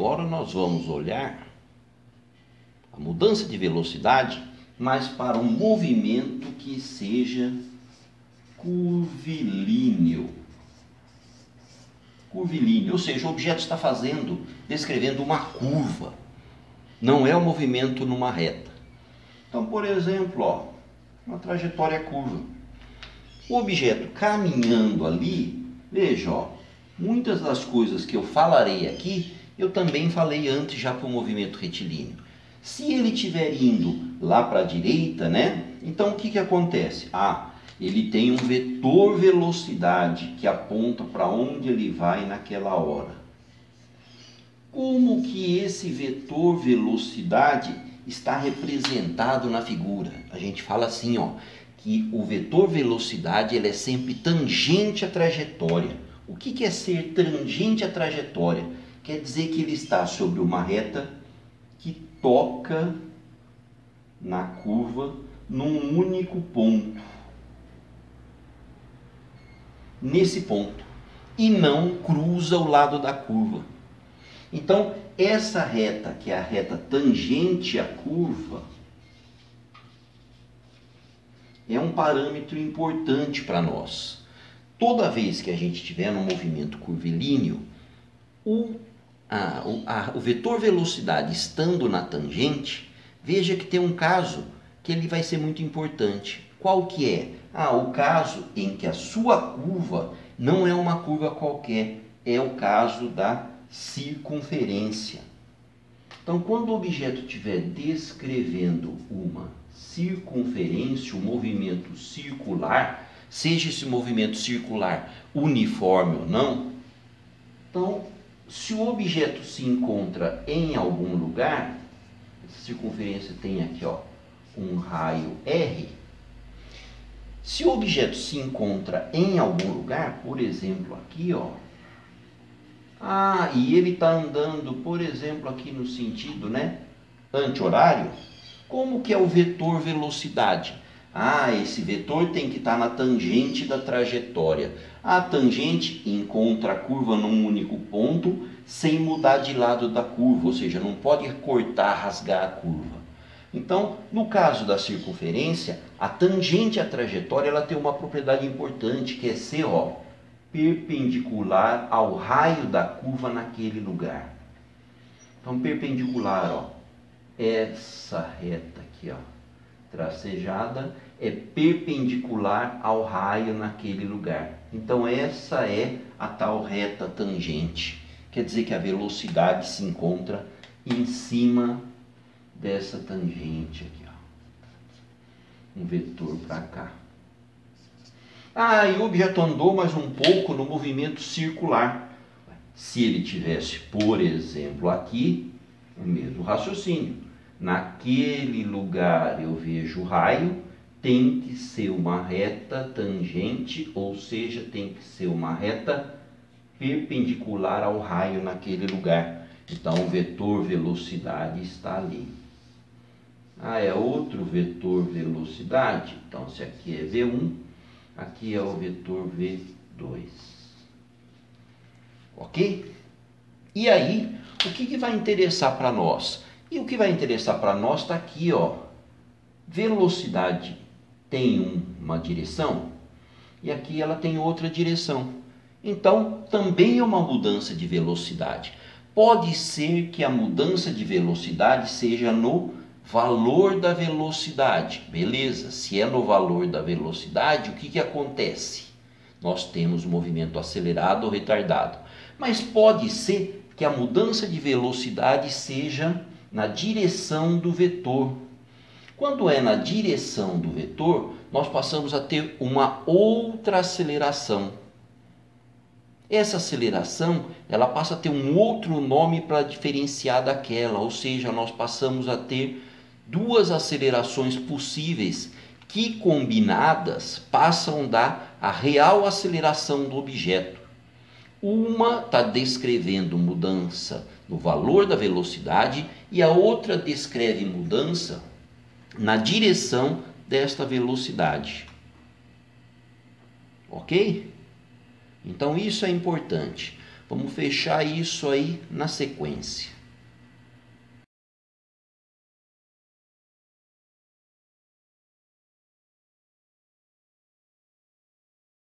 agora nós vamos olhar a mudança de velocidade, mas para um movimento que seja curvilíneo. Curvilíneo, ou seja, o objeto está descrevendo uma curva, não é um movimento numa reta. Então, por exemplo, uma trajetória curva. O objeto caminhando ali, veja, muitas das coisas que eu falarei aqui, eu também falei antes já para o movimento retilíneo. Se ele estiver indo lá para a direita, né? Então o que acontece? Ele tem um vetor velocidade que aponta para onde ele vai naquela hora. Como que esse vetor velocidade está representado na figura? A gente fala assim, que o vetor velocidade ele é sempre tangente à trajetória. O que é ser tangente à trajetória? Quer dizer que ele está sobre uma reta que toca na curva num único ponto. Nesse ponto. E não cruza o lado da curva. Então, essa reta, que é a reta tangente à curva, é um parâmetro importante para nós. Toda vez que a gente tiver um movimento curvilíneo, o vetor velocidade estando na tangente, veja que tem um caso que ele vai ser muito importante. Qual que é? O caso em que a sua curva não é uma curva qualquer, é o caso da circunferência. Então, quando o objeto estiver descrevendo uma circunferência, um movimento circular, seja esse movimento circular uniforme ou não, então, se o objeto se encontra em algum lugar, essa circunferência tem aqui um raio R. Se o objeto se encontra em algum lugar, por exemplo aqui, e ele está andando, por exemplo, aqui no sentido, anti-horário, como que é o vetor velocidade? Esse vetor tem que estar na tangente da trajetória. A tangente encontra a curva num único ponto, sem mudar de lado da curva, ou seja, não pode cortar, rasgar a curva. Então, no caso da circunferência, a tangente à trajetória ela tem uma propriedade importante, que é ser perpendicular ao raio da curva naquele lugar. Então, perpendicular, essa reta aqui, tracejada, é perpendicular ao raio naquele lugar. Então, essa é a tal reta tangente. Quer dizer que a velocidade se encontra em cima dessa tangente aqui, um vetor para cá. E o objeto andou mais um pouco no movimento circular. Se ele tivesse, por exemplo, aqui, o mesmo raciocínio. Naquele lugar eu vejo o raio, tem que ser uma reta tangente, ou seja, tem que ser uma reta perpendicular ao raio naquele lugar. Então, o vetor velocidade está ali. É outro vetor velocidade. Então, se aqui é V1, aqui é o vetor V2. Ok? E aí, o que vai interessar para nós? E o que vai interessar para nós está aqui, Velocidade tem uma direção e aqui ela tem outra direção. Então, também é uma mudança de velocidade. Pode ser que a mudança de velocidade seja no valor da velocidade. Beleza, se é no valor da velocidade, o que acontece? Nós temos movimento acelerado ou retardado. Mas pode ser que a mudança de velocidade seja na direção do vetor. Quando é na direção do vetor, nós passamos a ter uma outra aceleração. Essa aceleração, ela passa a ter um outro nome para diferenciar daquela, ou seja, nós passamos a ter duas acelerações possíveis que combinadas passam a dar a real aceleração do objeto. Uma está descrevendo mudança no valor da velocidade e a outra descreve mudança na direção desta velocidade. Ok? Então isso é importante. Vamos fechar isso aí na sequência.